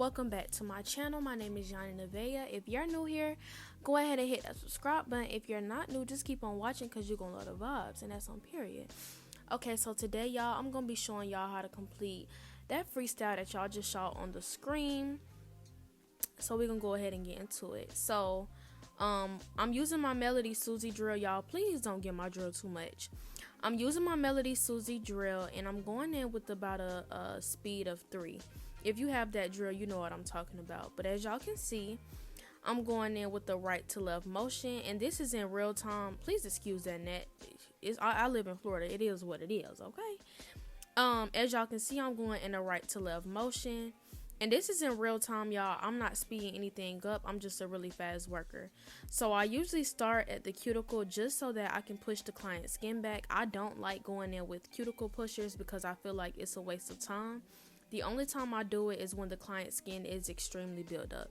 welcome back to my channel. My name is Yahninevaeh. If you're new here, go ahead and hit that subscribe button. If you're not new, just keep on watching because you're gonna love the vibes, and that's on period. Okay, so today y'all, I'm gonna be showing y'all how to complete that freestyle that y'all just saw on the screen. So we're gonna go ahead and get into it. So I'm using my Melody Susie drill, y'all. Please don't get my drill too much. I'm using my Melody Susie drill, and I'm going in with about a speed of 3. If you have that drill, you know what I'm talking about. But as y'all can see, I'm going in with the right to left motion, and this is in real time. Please excuse that net. I live in Florida. It is what it is, okay? As y'all can see, I'm going in a right to left motion. And this is in real time, y'all. I'm not speeding anything up. I'm just a really fast worker. So I usually start at the cuticle just so that I can push the client's skin back. I don't like going in with cuticle pushers because I feel like it's a waste of time. The only time I do it is when the client's skin is extremely built up.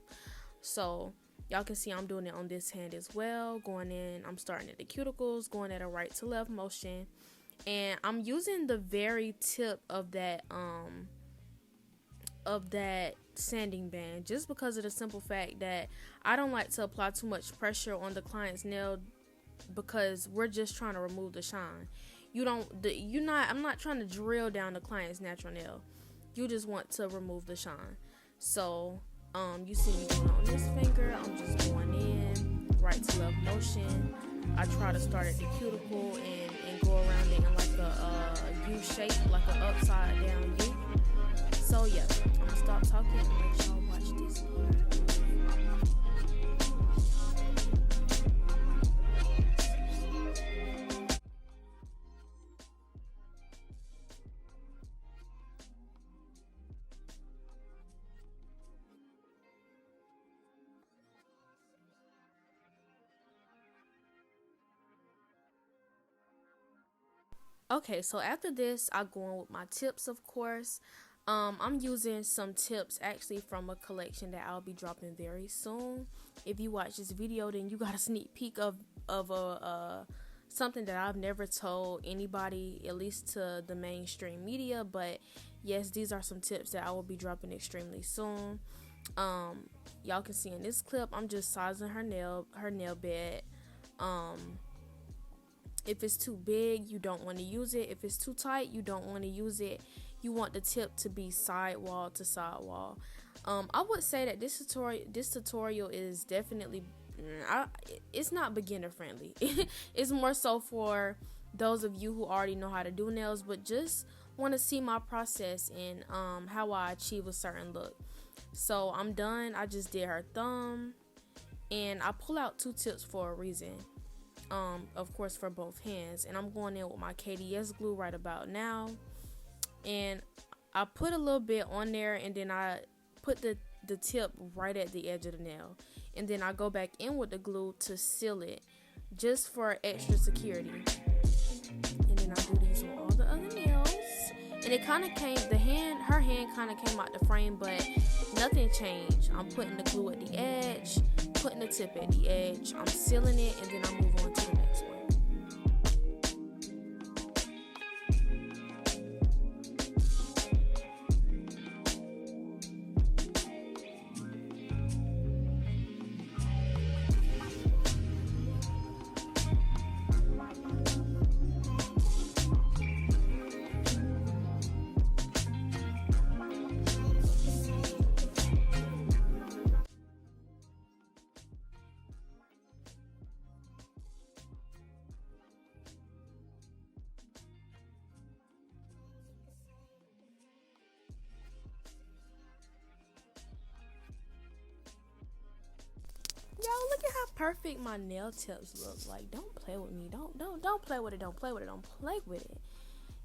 So y'all can see I'm doing it on this hand as well. Going in, I'm starting at the cuticles, going at a right to left motion. And I'm using the very tip of that sanding band just because of the simple fact that I don't like to apply too much pressure on the client's nail because we're just trying to remove the shine. I'm not trying to drill down the client's natural nail. You just want to remove the shine. So you see me doing it on this finger. I'm just going in right to left motion. I try to start at the cuticle and go around it in like a U shape, like an upside down U. So yeah, I'm gonna stop talking and let y'all watch this part. Okay, so after this, I go in with my tips, of course. I'm using some tips actually from a collection that I'll be dropping very soon. If you watch this video, then you got a sneak peek of something that I've never told anybody, at least to the mainstream media. But yes, these are some tips that I will be dropping extremely soon. Y'all can see in this clip, I'm just sizing her nail bed. If it's too big, you don't want to use it. If it's too tight, you don't want to use it. You want the tip to be sidewall to sidewall. I would say that this tutorial is definitely, it's not beginner friendly. It's more so for those of you who already know how to do nails, but just want to see my process and how I achieve a certain look. So I'm done. I just did her thumb, and I pull out 2 tips for a reason. Of course, for both hands, and I'm going in with my KDS glue right about now, and I put a little bit on there, and then I put the tip right at the edge of the nail, and then I go back in with the glue to seal it just for extra security. And then I do these on all the other nails, and it kind of came, her hand kind of came out the frame, but nothing changed. I'm putting the glue at the edge, putting the tip at the edge, I'm sealing it, and then I move on to the next one. Yo, look at how perfect my nail tips look. Like, don't play with me. Don't play with it. Don't play with it. Don't play with it.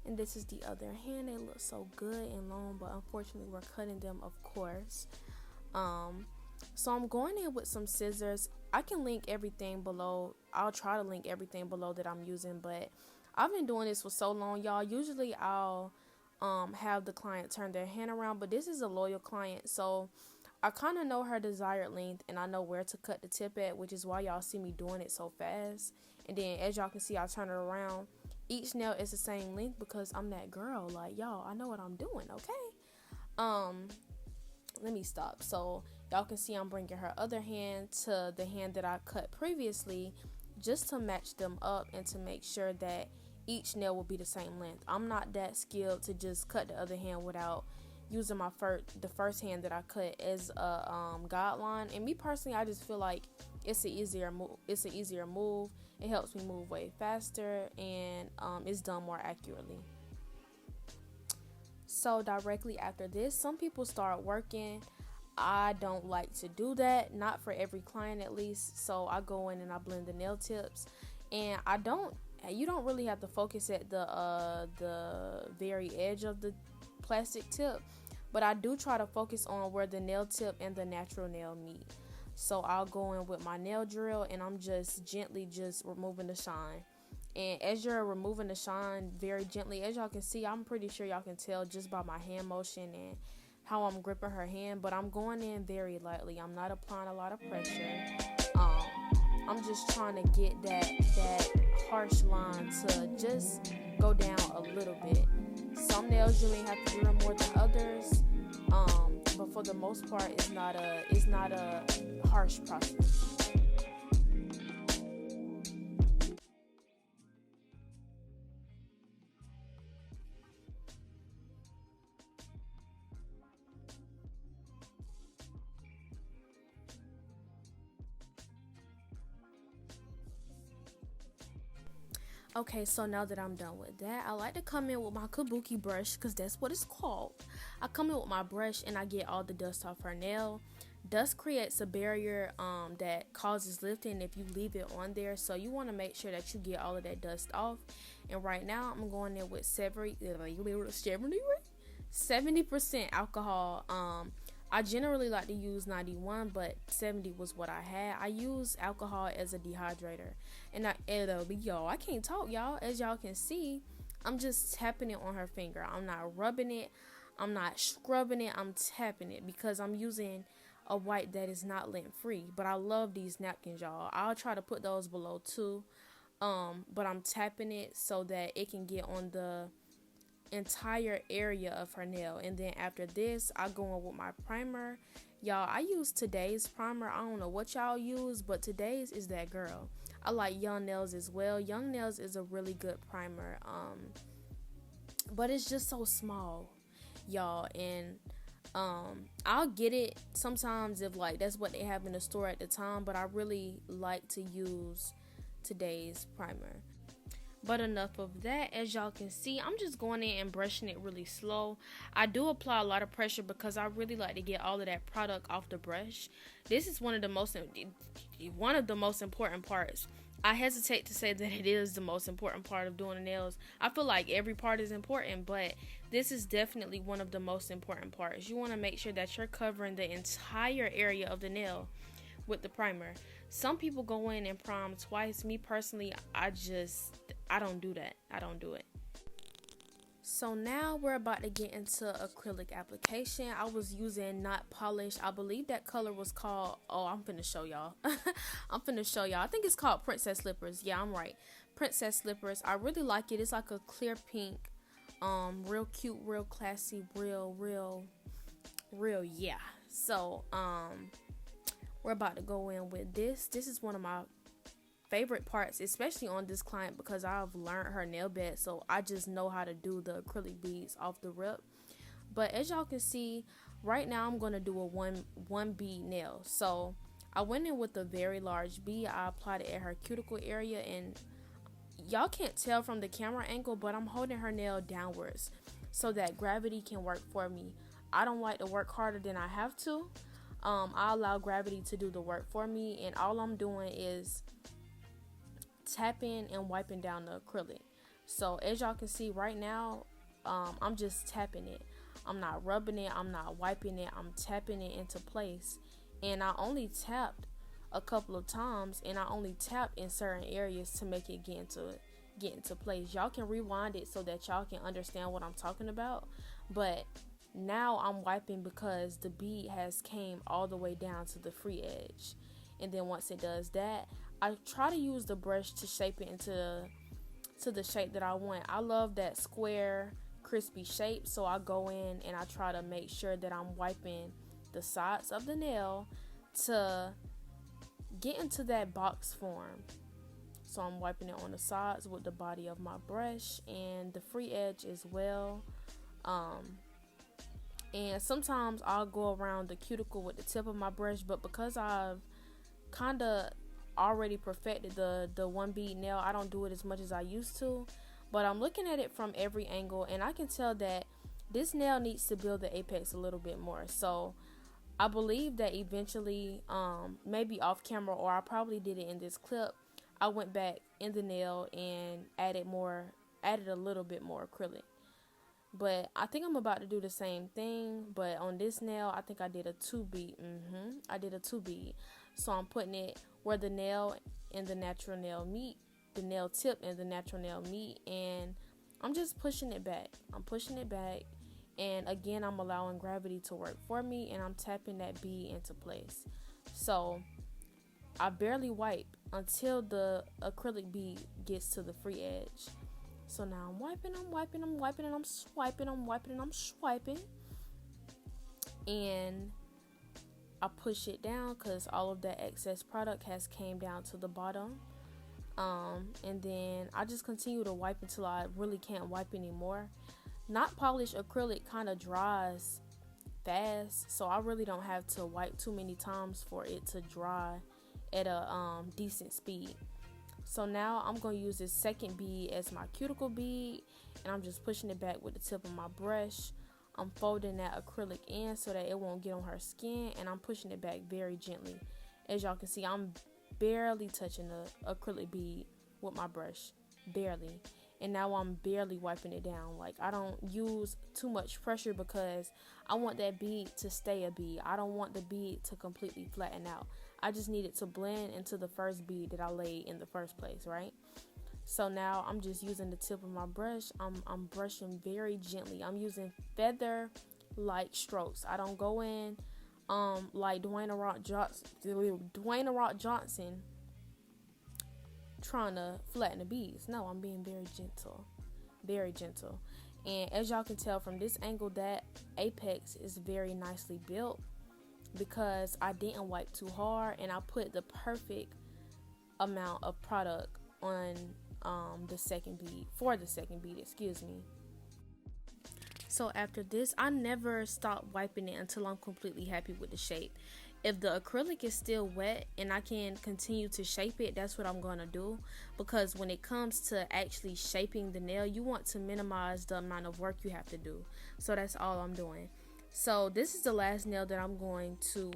And this is the other hand. They look so good and long, but unfortunately we're cutting them, of course. So I'm going in with some scissors. I can link everything below. I'll try to link everything below that I'm using, but I've been doing this for so long, y'all. Usually I'll have the client turn their hand around, but this is a loyal client, so I kind of know her desired length, and I know where to cut the tip at, which is why y'all see me doing it so fast. And then as y'all can see, I turn it around. Each nail is the same length because I'm that girl. Like, y'all, I know what I'm doing, okay? let me stop. So y'all can see I'm bringing her other hand to the hand that I cut previously, just to match them up and to make sure that each nail will be the same length. I'm not that skilled to just cut the other hand without using the first hand that I cut as a guideline. And me personally, I just feel like it's an easier move. It helps me move way faster, and it's done more accurately. So directly after this, some people start working. I don't like to do that, not for every client at least. So I go in and I blend the nail tips, and you don't really have to focus at the very edge of the plastic tip, but I do try to focus on where the nail tip and the natural nail meet. So I'll go in with my nail drill, and I'm just gently just removing the shine. And as you're removing the shine very gently, as y'all can see, I'm pretty sure y'all can tell just by my hand motion and how I'm gripping her hand, but I'm going in very lightly. I'm not applying a lot of pressure. I'm just trying to get that harsh line to just go down a little bit. Some nails you may have to do more than others, but for the most part, it's not a harsh process. Okay, so now that I'm done with that, I like to come in with my kabuki brush, because that's what it's called. I come in with my brush and I get all the dust off her nail. Dust creates a barrier that causes lifting if you leave it on there, so you want to make sure that you get all of that dust off. And right now I'm going in with 70% alcohol. I generally like to use 91, but 70 was what I had. I use alcohol as a dehydrator. And y'all, I can't talk, y'all. As y'all can see, I'm just tapping it on her finger. I'm not rubbing it. I'm not scrubbing it. I'm tapping it because I'm using a wipe that is not lint free. But I love these napkins, y'all. I'll try to put those below too. But I'm tapping it so that it can get on the entire area of her nail. And then after this, I go in with my primer. Y'all, I use today's primer. I don't know what y'all use, but today's is that girl. I like Young Nails as well. Young Nails is a really good primer, but it's just so small, y'all. And I'll get it sometimes if like that's what they have in the store at the time, but I really like to use today's primer. But enough of that. As y'all can see, I'm just going in and brushing it really slow. I do apply a lot of pressure because I really like to get all of that product off the brush. This is one of the most important parts. I hesitate to say that it is the most important part of doing the nails. I feel like every part is important, but this is definitely one of the most important parts. You want to make sure that you're covering the entire area of the nail with the primer. Some people go in and prime twice. Me personally, I don't do that. I don't do it. So now we're about to get into acrylic application. I was using not polished. I believe that color was called, I'm finna show y'all. I think it's called Princess Slippers. Yeah, I'm right. Princess Slippers. I really like it. It's like a clear pink. Real cute, real classy, real, yeah. So, we're about to go in with this. This is one of my favorite parts, especially on this client, because I've learned her nail bed, so I just know how to do the acrylic beads off the rip. But as y'all can see, right now I'm going to do a one bead nail. So I went in with a very large bead. I applied it at her cuticle area, and y'all can't tell from the camera angle, but I'm holding her nail downwards so that gravity can work for me. I don't like to work harder than I have to. I allow gravity to do the work for me, and all I'm doing is tapping and wiping down the acrylic. So as y'all can see right now, I'm just tapping it. I'm not rubbing it, I'm not wiping it, I'm tapping it into place. And I only tapped a couple of times, and I only tapped in certain areas to make it get into place. Y'all can rewind it so that y'all can understand what I'm talking about. But now I'm wiping because the bead has came all the way down to the free edge. And then once it does that, I try to use the brush to shape it into the shape that I want. I love that square, crispy shape, so I go in and I try to make sure that I'm wiping the sides of the nail to get into that box form. So I'm wiping it on the sides with the body of my brush and the free edge as well. And sometimes I'll go around the cuticle with the tip of my brush, but because I've kind of already perfected the one bead nail, I don't do it as much as I used to. But I'm looking at it from every angle, and I can tell that this nail needs to build the apex a little bit more. So I believe that eventually, maybe off camera, or I probably did it in this clip, I went back in the nail and added a little bit more acrylic. But I think I'm about to do the same thing, but on this nail, I think I did a 2 bead. I did a 2 bead. So I'm putting it where the nail and the natural nail meet, the nail tip and the natural nail meet, and I'm just pushing it back. I'm pushing it back, and again, I'm allowing gravity to work for me, and I'm tapping that bead into place. So I barely wipe until the acrylic bead gets to the free edge. So now I'm wiping, and I'm swiping, and I push it down because all of that excess product has came down to the bottom. And then I just continue to wipe until I really can't wipe anymore. Not polished acrylic kind of dries fast, so I really don't have to wipe too many times for it to dry at a decent speed. So now I'm going to use this second bead as my cuticle bead, and I'm just pushing it back with the tip of my brush. I'm folding that acrylic in so that it won't get on her skin, and I'm pushing it back very gently. As y'all can see, I'm barely touching the acrylic bead with my brush, barely. And now I'm barely wiping it down. Like, I don't use too much pressure because I want that bead to stay a bead. I don't want the bead to completely flatten out. I just need it to blend into the first bead that I laid in the first place, right? So now I'm just using the tip of my brush. I'm brushing very gently. I'm using feather-like strokes. I don't go in like Dwayne The Rock Johnson trying to flatten the beads. No, I'm being very gentle, very gentle. And as y'all can tell from this angle, that apex is very nicely built because I didn't wipe too hard, and I put the perfect amount of product on the second bead, excuse me. So after this, I never stop wiping it until I'm completely happy with the shape. If the acrylic is still wet and I can continue to shape it, that's what I'm going to do. Because when it comes to actually shaping the nail, you want to minimize the amount of work you have to do. So that's all I'm doing. So this is the last nail that I'm going to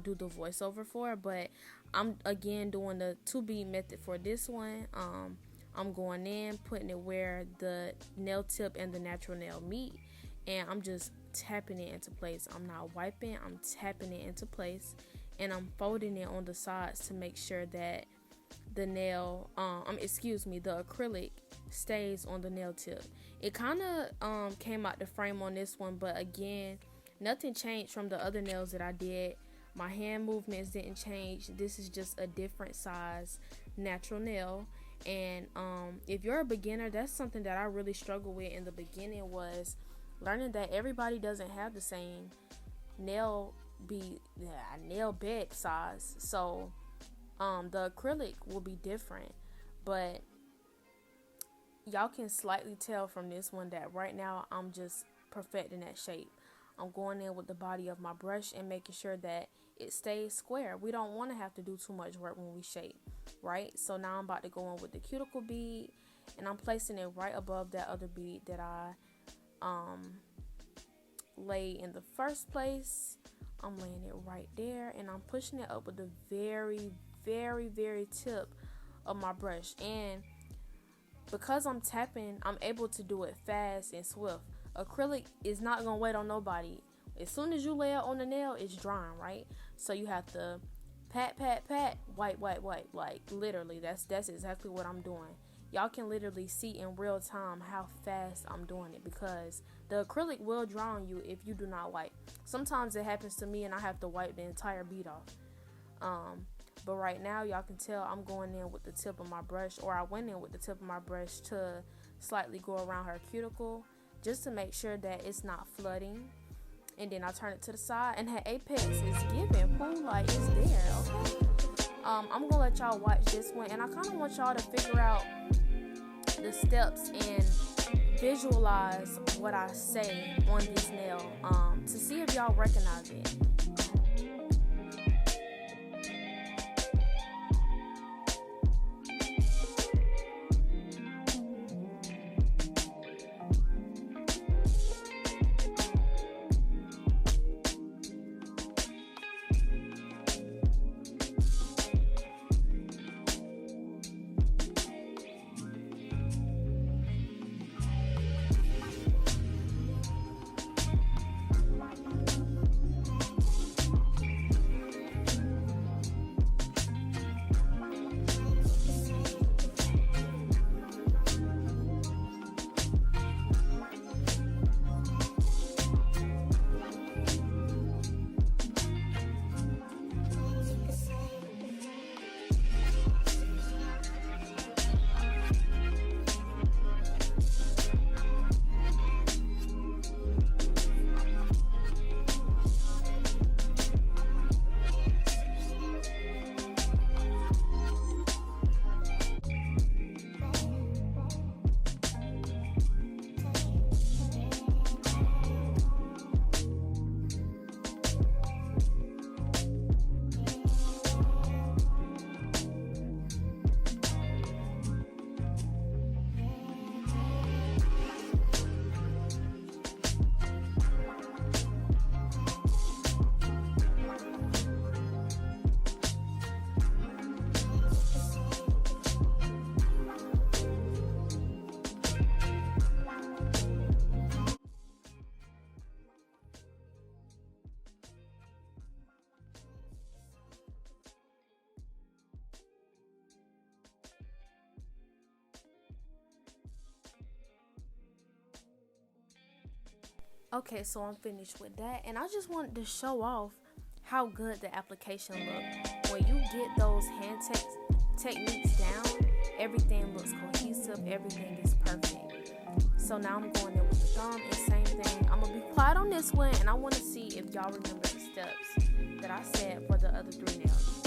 do the voiceover for. But I'm again doing the 2 bead method for this one. I'm going in, putting it where the nail tip and the natural nail meet. And I'm just tapping it into place. I'm not wiping, I'm tapping it into place, and I'm folding it on the sides to make sure that the nail the acrylic stays on the nail tip. It kind of came out the frame on this one, but again, nothing changed from the other nails that I did. My hand movements didn't change. This is just a different size natural nail. And if you're a beginner, that's something that I really struggled with in the beginning, was learning that everybody doesn't have the same nail bed size. So the acrylic will be different, but y'all can slightly tell from this one that right now I'm just perfecting that shape. I'm going in with the body of my brush and making sure that it stays square. We don't want to have to do too much work when we shape, right? So now I'm about to go in with the cuticle bead, and I'm placing it right above that other bead that I lay in the first place. I'm laying it right there, and I'm pushing it up with the very, very, very tip of my brush. And because I'm tapping, I'm able to do it fast and swift. Acrylic is not gonna wait on nobody. As soon as you lay it on the nail, it's drying, right? So you have to pat, wipe. Like literally, that's exactly what I'm doing. Y'all can literally see in real time how fast I'm doing it, because the acrylic will dry on you if you do not wipe. Sometimes it happens to me and I have to wipe the entire bead off. But right now, y'all can tell I'm going in with the tip of my brush, or I went in with the tip of my brush to slightly go around her cuticle, just to make sure that it's not flooding. and then I turn it to the side, and her apex is giving pool, like it's there. Okay. I'm gonna let y'all watch this one, and I kind of want y'all to figure out the steps and visualize what I say on this nail, to see if y'all recognize it. Okay, so I'm finished with that, and I just wanted to show off how good the application looked. When you get those hand techniques down, everything looks cohesive, everything is perfect. So now I'm going in with the thumb, and same thing. I'm gonna be quiet on this one, and I want to see if y'all remember the steps that I said for the other 3 nails.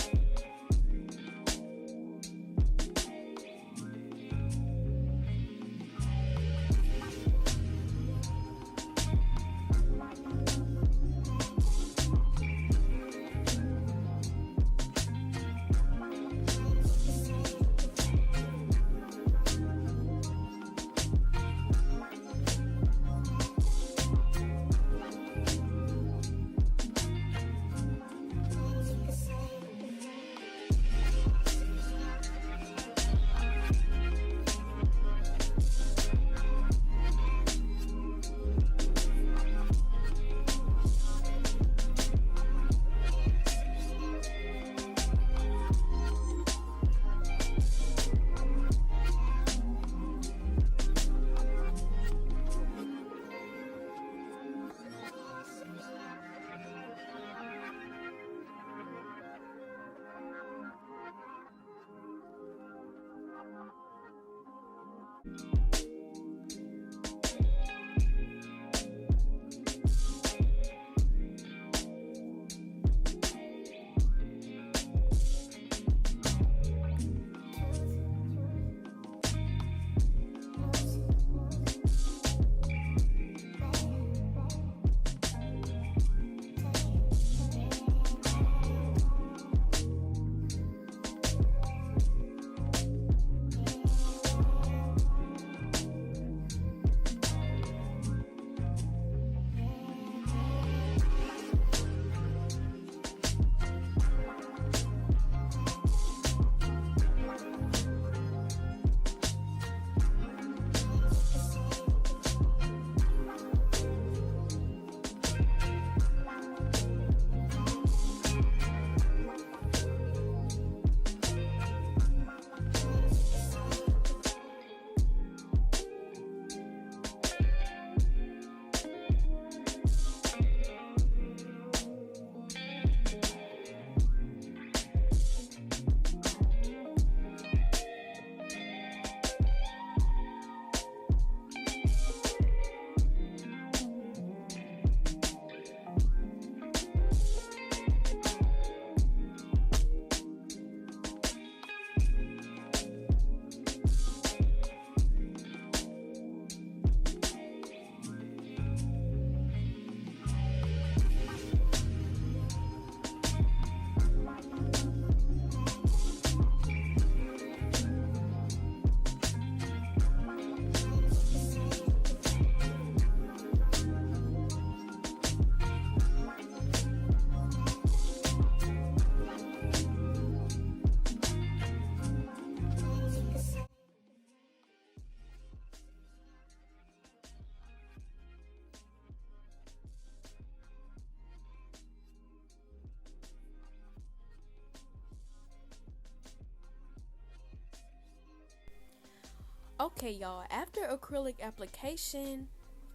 Okay, y'all, after acrylic application,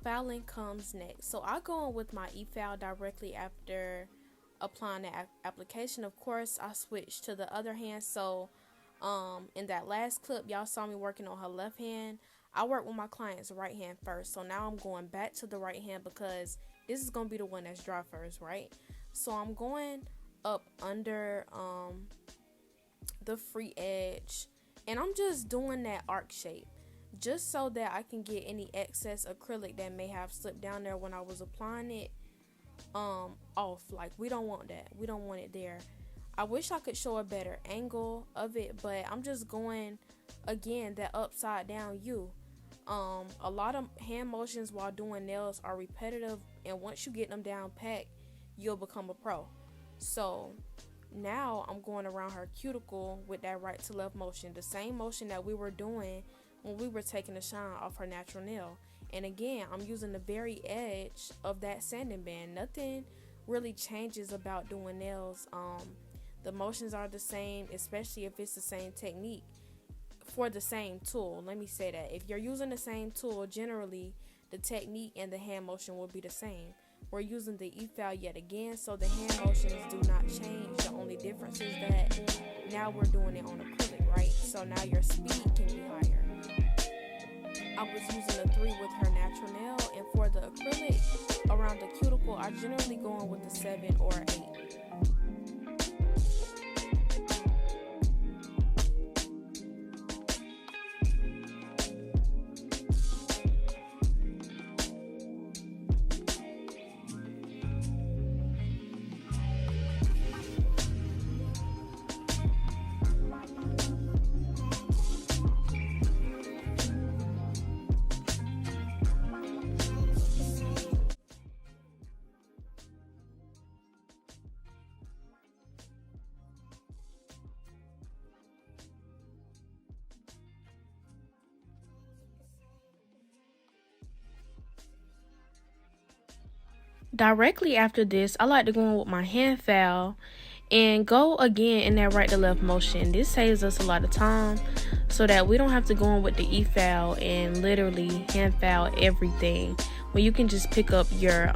filing comes next. So I go in with my e-file directly after applying the application. Of course, I switch to the other hand. So in that last clip, y'all saw me working on her left hand. I work with my client's right hand first. So now I'm going back to the right hand because this is going to be the one that's dry first, right? So I'm going up under the free edge, and I'm just doing that arc shape just so that I can get any excess acrylic that may have slipped down there when I was applying it off. Like, we don't want that. We don't want it there. I wish I could show a better angle of it, but I'm just going again that upside down U. A lot of hand motions while doing nails are repetitive, and once you get them down pat, you'll become a pro. So now I'm going around her cuticle with that right to left motion, the same motion that we were doing when we were taking the shine off her natural nail. And again, I'm using the very edge of that sanding band. Nothing really changes about doing nails. The motions are the same, especially if it's the same technique for the same tool. Let me say that if you're using the same tool, generally the technique and the hand motion will be the same. We're using the e-file yet again, so the hand motions do not change. The only difference is that now we're doing it on acrylic, right? So now your speed can be higher. I was using a 3 with her natural nail, and for the acrylic around the cuticle, I generally go on with the 7 or 8. Directly after this, I like to go in with my hand file and go again in that right to left motion. This saves us a lot of time so that we don't have to go in with the e-file and literally hand file everything, when you can just pick up your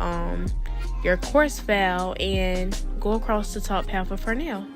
coarse file and go across the top half of her nail.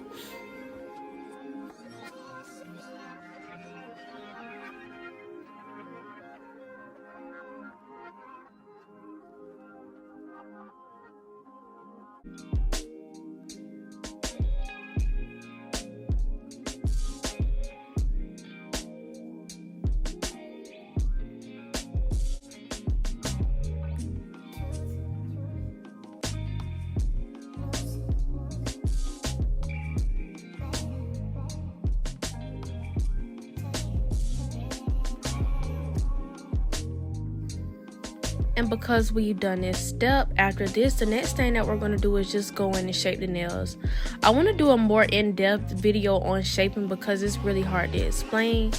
And because we've done this step, after this, the next thing that we're going to do is just go in and shape the nails. I want to do a more in-depth video on shaping because it's really hard to explain.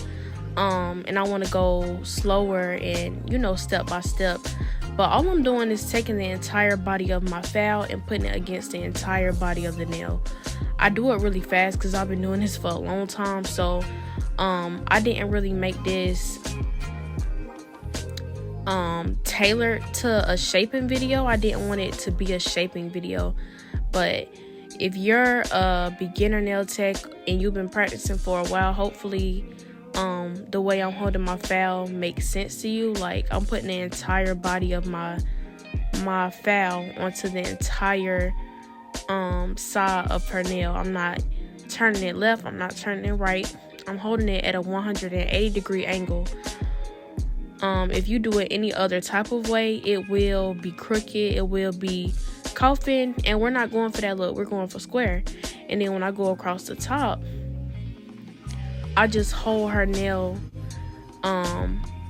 And I want to go slower and, step by step. But all I'm doing is taking the entire body of my file and putting it against the entire body of the nail. I do it really fast because I've been doing this for a long time. So I didn't really make this tailored to a shaping video. I didn't want it to be a shaping video. But if you're a beginner nail tech and you've been practicing for a while, hopefully the way I'm holding my file makes sense to you. Like, I'm putting the entire body of my file onto the entire side of her nail. I'm not turning it left, I'm not turning it right. I'm holding it at a 180 degree angle. If you do it any other type of way, it will be crooked, it will be coffin, and we're not going for that look. We're going for square. And then when I go across the top, I just hold her nail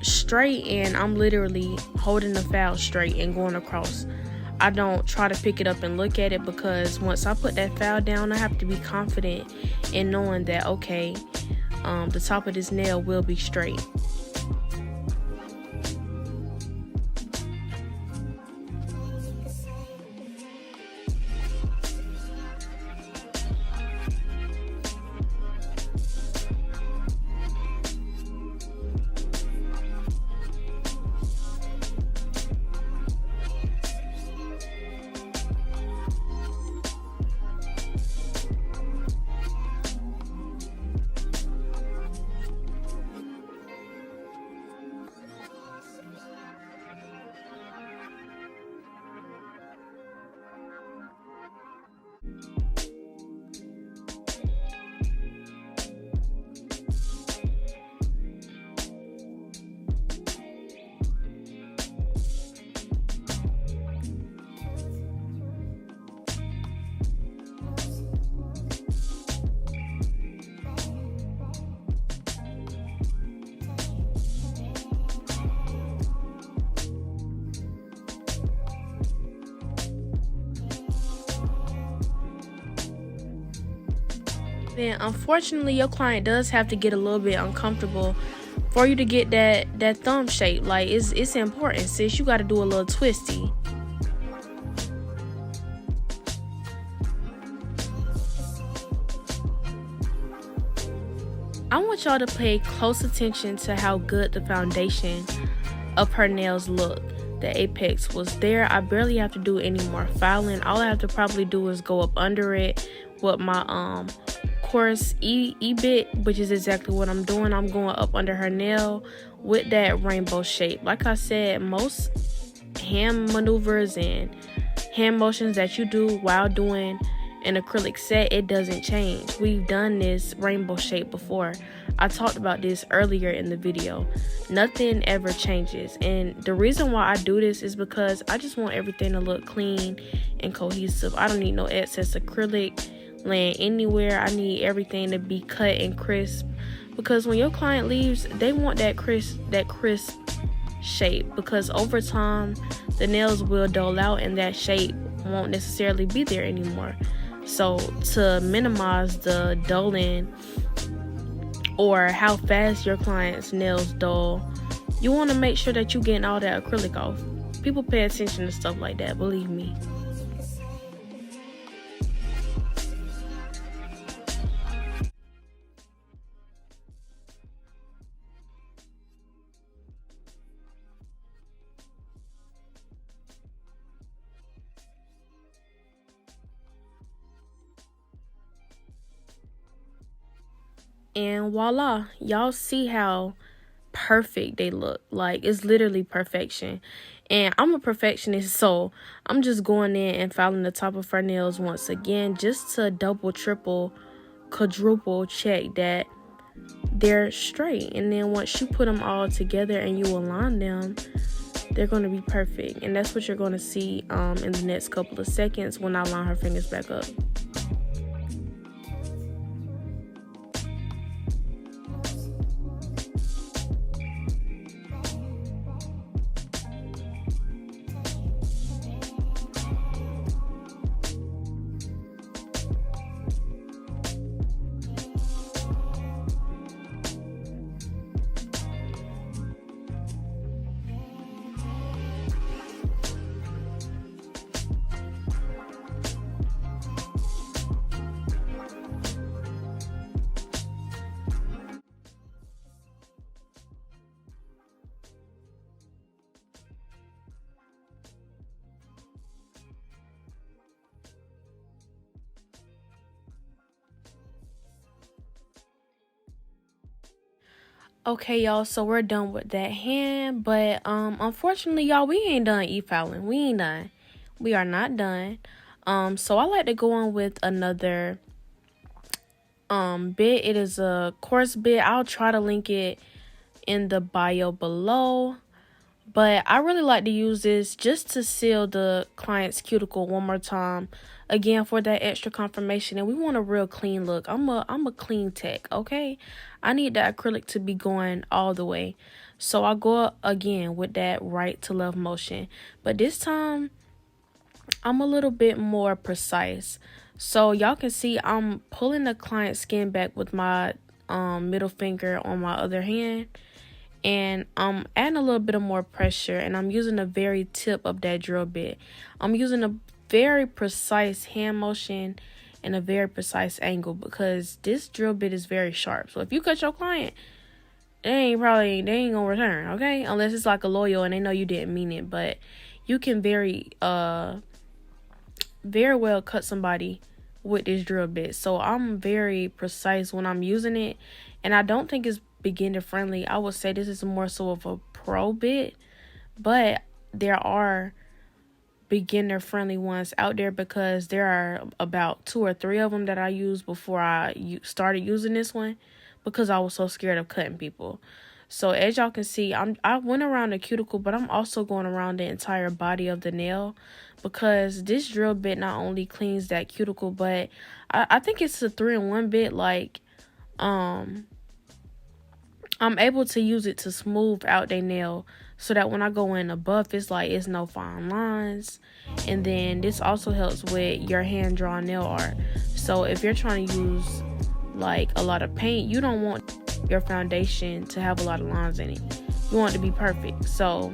straight, and I'm literally holding the file straight and going across. I don't try to pick it up and look at it, because once I put that file down, I have to be confident in knowing that, okay, the top of this nail will be straight. Then unfortunately your client does have to get a little bit uncomfortable for you to get that thumb shape. Like it's important, sis. You got to do a little twisty. I want y'all to pay close attention to how good the foundation of her nails look. The apex was there. I barely have to do any more filing. All I have to probably do is go up under it with my coarse E-bit, which is exactly what I'm doing. I'm going up under her nail with that rainbow shape. Like I said, most hand maneuvers and hand motions that you do while doing an acrylic set, it doesn't change. We've done this rainbow shape before. I talked about this earlier in the video. Nothing ever changes, and the reason why I do this is because I just want everything to look clean and cohesive. I don't need no excess acrylic laying anywhere. I need everything to be cut and crisp, because when your client leaves, they want that crisp shape, because over time the nails will dull out and that shape won't necessarily be there anymore. So to minimize the dulling or how fast your client's nails dull, you want to make sure that you're getting all that acrylic off. People pay attention to stuff like that, believe me. And voila, y'all see how perfect they look. Like, it's literally perfection. And I'm a perfectionist, so I'm just going in and filing the top of her nails once again, just to double, triple, quadruple check that they're straight. And then once you put them all together and you align them, they're going to be perfect. And that's what you're going to see in the next couple of seconds when I line her fingers back up. Okay, y'all, so we're done with that hand, but unfortunately, y'all, we ain't done e-filing. We ain't done. We are not done. So I like to go on with another bit. It is a coarse bit. I'll try to link it in the bio below, but I really like to use this just to seal the client's cuticle one more time, again, for that extra confirmation. And we want a real clean look. I'm a clean tech, okay? I need that acrylic to be going all the way. So I go again with that right to left motion, but this time I'm a little bit more precise. So y'all can see I'm pulling the client's skin back with my middle finger on my other hand, and I'm adding a little bit of more pressure, and I'm using the very tip of that drill bit. I'm using a very precise hand motion and a very precise angle, because this drill bit is very sharp. So if you cut your client, they ain't gonna return, okay? Unless it's like a loyal and they know you didn't mean it. But you can very well cut somebody with this drill bit. So I'm very precise when I'm using it, and I don't think it's beginner friendly. I would say this is more so of a pro bit, but there are beginner friendly ones out there, because there are about 2 or 3 of them that I used before I started using this one, because I was so scared of cutting people. So as y'all can see, I went around the cuticle, but I'm also going around the entire body of the nail, because this drill bit not only cleans that cuticle, but I think it's a 3-in-1 bit. Like I'm able to use it to smooth out their nail, so that when I go in above, it's like it's no fine lines. And then this also helps with your hand drawn nail art. So if you're trying to use like a lot of paint, you don't want your foundation to have a lot of lines in it. You want it to be perfect. So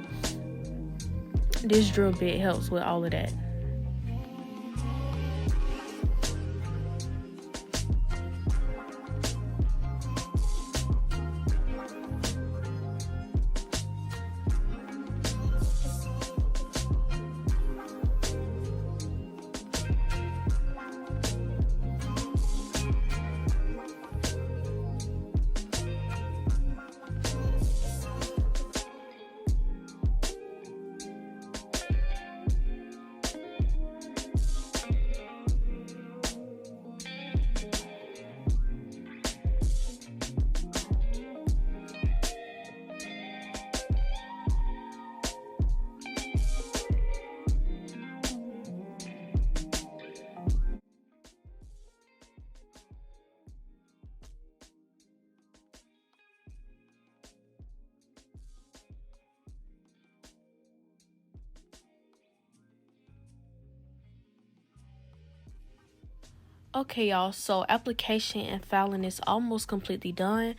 this drill bit helps with all of that. Okay, y'all, so application and filing is almost completely done.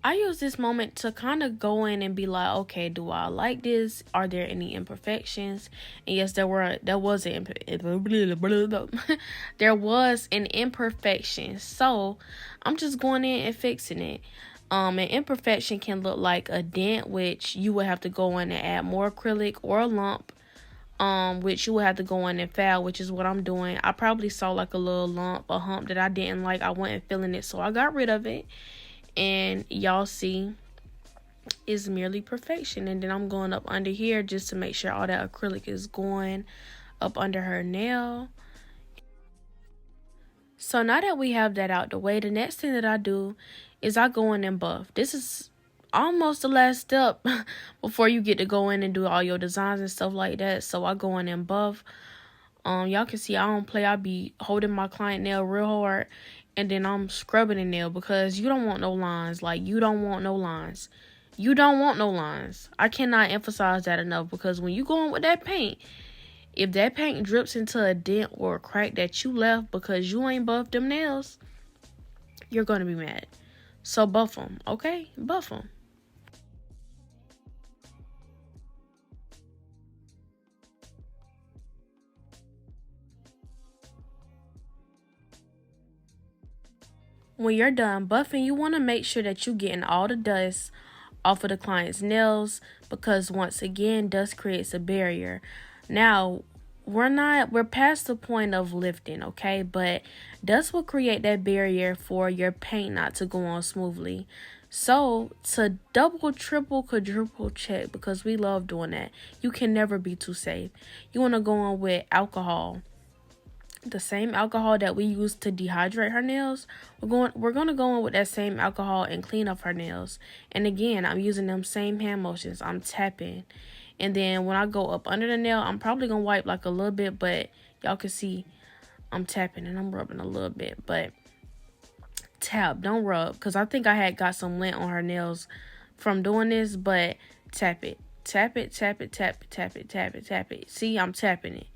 I use this moment to kind of go in and be like, okay, do I like this? Are there any imperfections? And yes, there was an there was an imperfection. So I'm just going in and fixing it. An imperfection can look like a dent, which you would have to go in and add more acrylic, or a lump, which you would have to go in and file, which is what I'm doing. I probably saw like a little lump, a hump that I didn't like. I wasn't feeling it, so I got rid of it. And y'all see, it's merely perfection. And then I'm going up under here just to make sure all that acrylic is going up under her nail. So now that we have that out the way, the next thing that I do is I go in and buff. This is almost the last step before you get to go in and do all your designs and stuff like that. So I go in and buff. Y'all can see I don't play. I be holding my client nail real hard, and then I'm scrubbing the nail, because you don't want no lines. Like, you don't want no lines. You don't want no lines. I cannot emphasize that enough, because when you go in with that paint, if that paint drips into a dent or a crack that you left because you ain't buffed them nails, you're going to be mad. So buff them, okay? Buff them. When you're done buffing, you want to make sure that you're getting all the dust off of the client's nails, because once again, dust creates a barrier. Now, we're past the point of lifting, okay? But dust will create that barrier for your paint not to go on smoothly. So to double, triple, quadruple check, because we love doing that, you can never be too safe. You want to go on with alcohol. The same alcohol that we use to dehydrate her nails, we're gonna go in with that same alcohol and clean up her nails. And again, I'm using them same hand motions. I'm tapping, and then when I go up under the nail, I'm probably gonna wipe like a little bit, but y'all can see I'm tapping and I'm rubbing a little bit. But tap, don't rub, because I think I had got some lint on her nails from doing this. But tap it, tap it, tap it, tap it, tap it, tap it, tap it. See, I'm tapping it.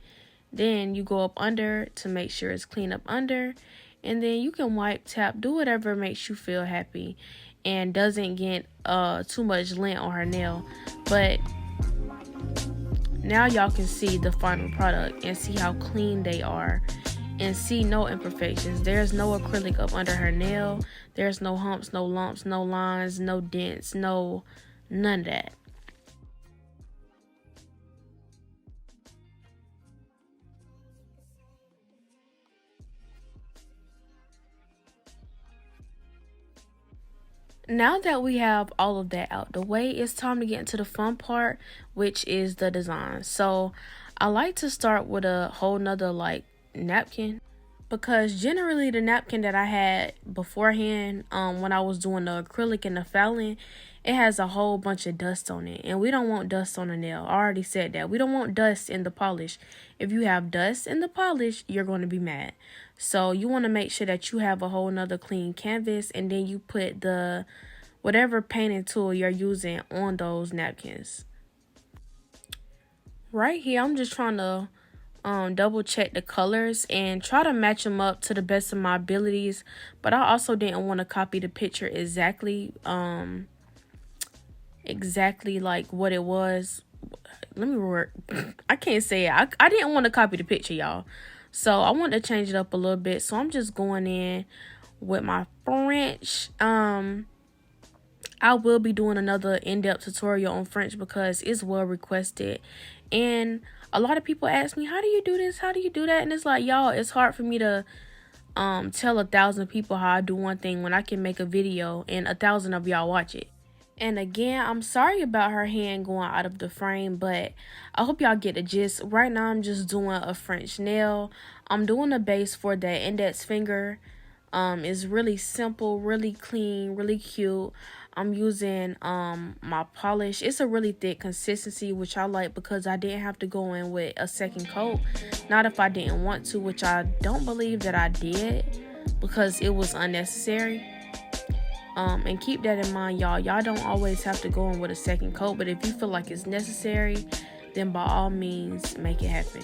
Then you go up under to make sure it's clean up under. And then you can wipe, tap, do whatever makes you feel happy and doesn't get too much lint on her nail. But now y'all can see the final product and see how clean they are. And see no imperfections. There's no acrylic up under her nail. There's no humps, no lumps, no lines, no dents, none of that. Now that we have all of that out the way, it's time to get into the fun part, which is the design. So I like to start with a whole nother like napkin, because generally the napkin that I had beforehand, when I was doing the acrylic and the fouling, it has a whole bunch of dust on it, and we don't want dust on a nail. I already said that. We don't want dust in the polish. If you have dust in the polish, you're going to be mad. So you want to make sure that you have a whole nother clean canvas, and then you put the whatever painting tool you're using on those napkins. Right here, I'm just trying to double check the colors and try to match them up to the best of my abilities. But I also didn't want to copy the picture exactly like what it was. Let me work. I can't say it. I didn't want to copy the picture, y'all. So I want to change it up a little bit. So I'm just going in with my French. I will be doing another in-depth tutorial on French because it's well requested. And a lot of people ask me, how do you do this? How do you do that? And it's like, y'all, it's hard for me to tell 1,000 people how I do one thing when I can make a video and 1,000 of y'all watch it. And again, I'm sorry about her hand going out of the frame, but I hope y'all get the gist. Right now, I'm just doing a French nail. I'm doing a base for that index finger. It's really simple, really clean, really cute. I'm using my polish. It's a really thick consistency, which I like because I didn't have to go in with a second coat. Not if I didn't want to, which I don't believe that I did because it was unnecessary. And keep that in mind, y'all. Y'all don't always have to go in with a second coat, but if you feel like it's necessary, then by all means, make it happen.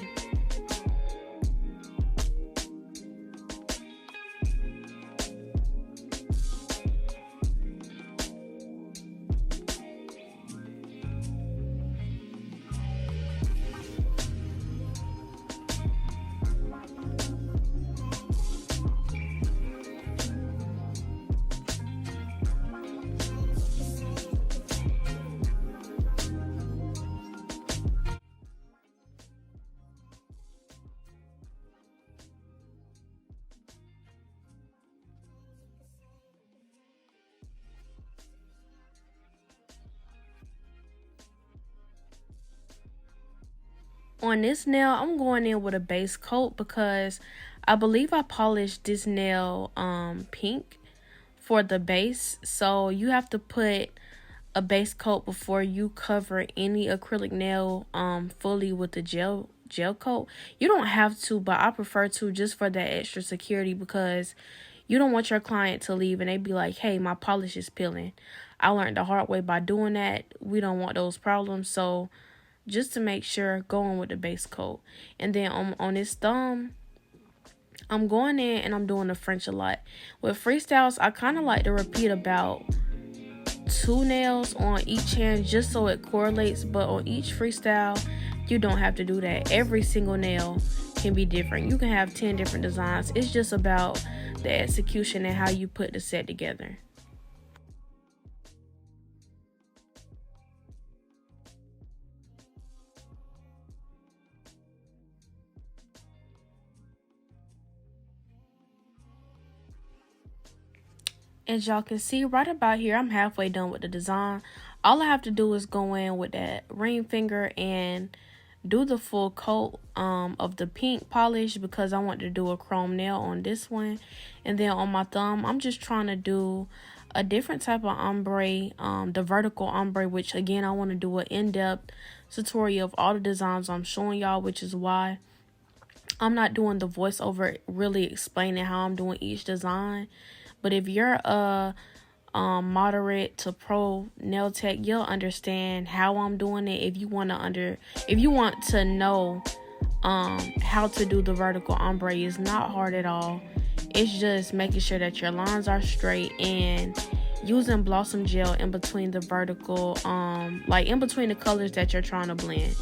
On this nail, I'm going in with a base coat because I believe I polished this nail pink for the base. So you have to put a base coat before you cover any acrylic nail fully with the gel coat. You don't have to, but I prefer to just for that extra security because you don't want your client to leave and they be like, hey, my polish is peeling. I learned the hard way by doing that. We don't want those problems. So just to make sure, going with the base coat. And then on this thumb, I'm going in and I'm doing the French a lot. With freestyles, I kind of like to repeat about 2 nails on each hand just so it correlates. But on each freestyle, you don't have to do that. Every single nail can be different. You can have 10 different designs. It's just about the execution and how you put the set together. As y'all can see right about here, I'm halfway done with the design. All I have to do is go in with that ring finger and do the full coat of the pink polish because I want to do a chrome nail on this one. And then on my thumb, I'm just trying to do a different type of ombre, the vertical ombre, which again, I want to do an in-depth tutorial of all the designs I'm showing y'all, which is why I'm not doing the voiceover really explaining how I'm doing each design. But if you're a moderate to pro nail tech, you'll understand how I'm doing it. If you want to know how to do the vertical ombre, it's not hard at all. It's just making sure that your lines are straight and using blossom gel in between the vertical, like in between the colors that you're trying to blend.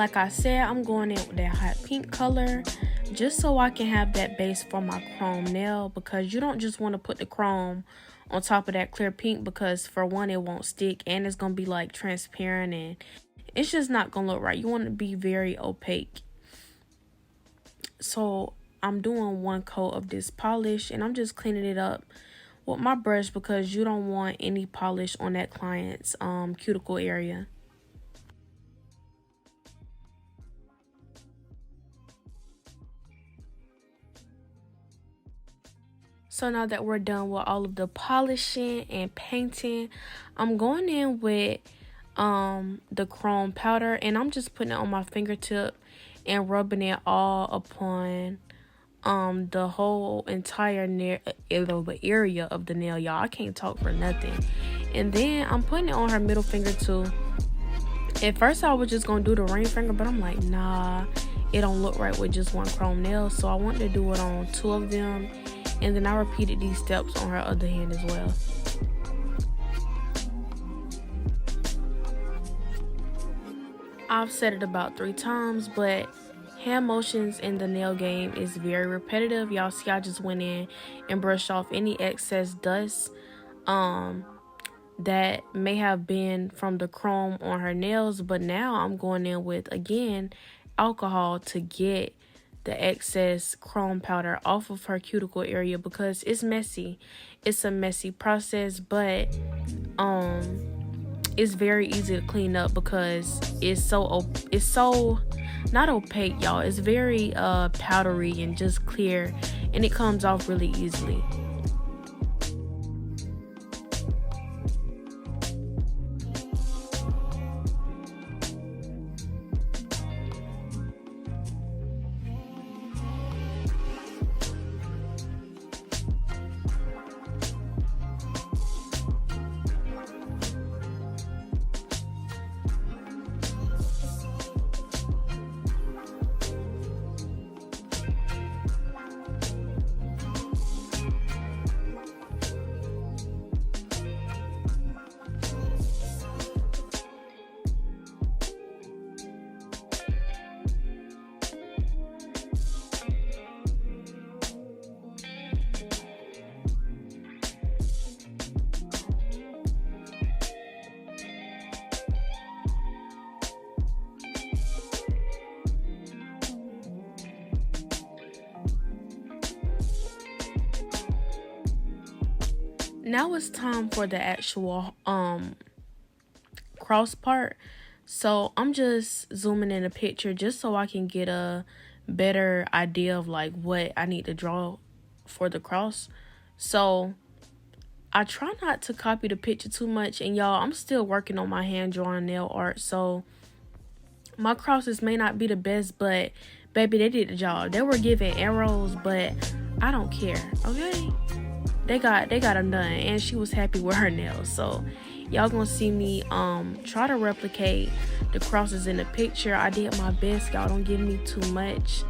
Like I said, I'm going in with that hot pink color just so I can have that base for my chrome nail, because you don't just want to put the chrome on top of that clear pink, because for one, it won't stick and it's going to be like transparent and it's just not going to look right. You want to be very opaque. So I'm doing one coat of this polish and I'm just cleaning it up with my brush, because you don't want any polish on that client's cuticle area. So now that we're done with all of the polishing and painting, I'm going in with the chrome powder and I'm just putting it on my fingertip and rubbing it all upon the whole entire area of the nail, y'all. I can't talk for nothing. And then I'm putting it on her middle finger too. At first I was just gonna do the ring finger, but I'm like, nah, it don't look right with just one chrome nail, so I wanted to do it on two of them. And then I repeated these steps on her other hand as well. I've said it about 3 times, but hand motions in the nail game is very repetitive. Y'all see I just went in and brushed off any excess dust that may have been from the chrome on her nails, but now I'm going in with, again, alcohol to get the excess chrome powder off of her cuticle area, because it's messy. It's a messy process, but it's very easy to clean up because it's so not opaque, y'all. It's very powdery and just clear, and it comes off really easily. Now it's time for the actual cross part. So I'm just zooming in a picture just so I can get a better idea of like what I need to draw for the cross. So I try not to copy the picture too much, and y'all, I'm still working on my hand drawing nail art, so my crosses may not be the best, but baby, they did the job. They were giving arrows, but I don't care, okay? They got them done, and she was happy with her nails. So y'all gonna see me try to replicate the crosses in the picture. I did my best, y'all. Don't give me too much.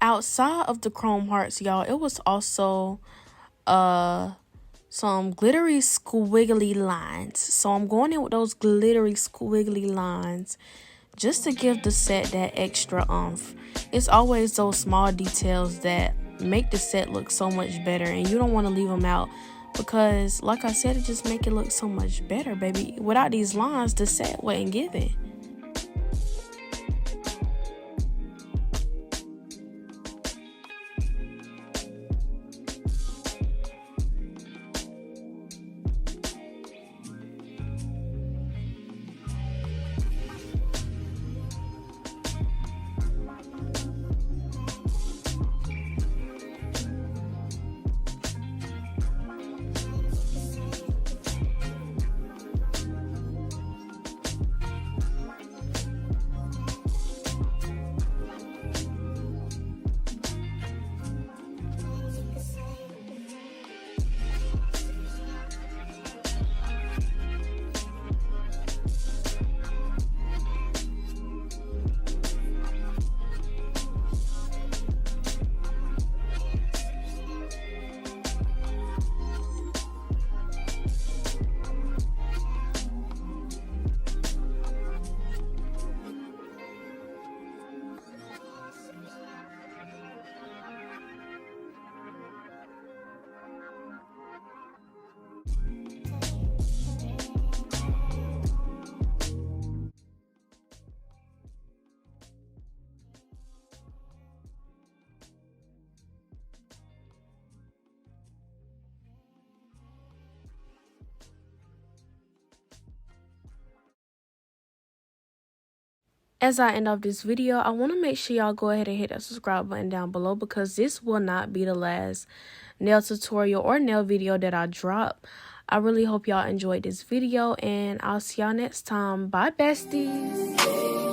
outside of the chrome hearts, y'all, it was also some glittery squiggly lines. So I'm going in with those glittery squiggly lines just to give the set that extra oomph. It's always those small details that make the set look so much better, and you don't want to leave them out because, like I said, it just make it look so much better, baby. Without these lines, the set wasn't giving. As I end off this video, I want to make sure y'all go ahead and hit that subscribe button down below, because this will not be the last nail tutorial or nail video that I drop. I really hope y'all enjoyed this video, and I'll see y'all next time. Bye, besties.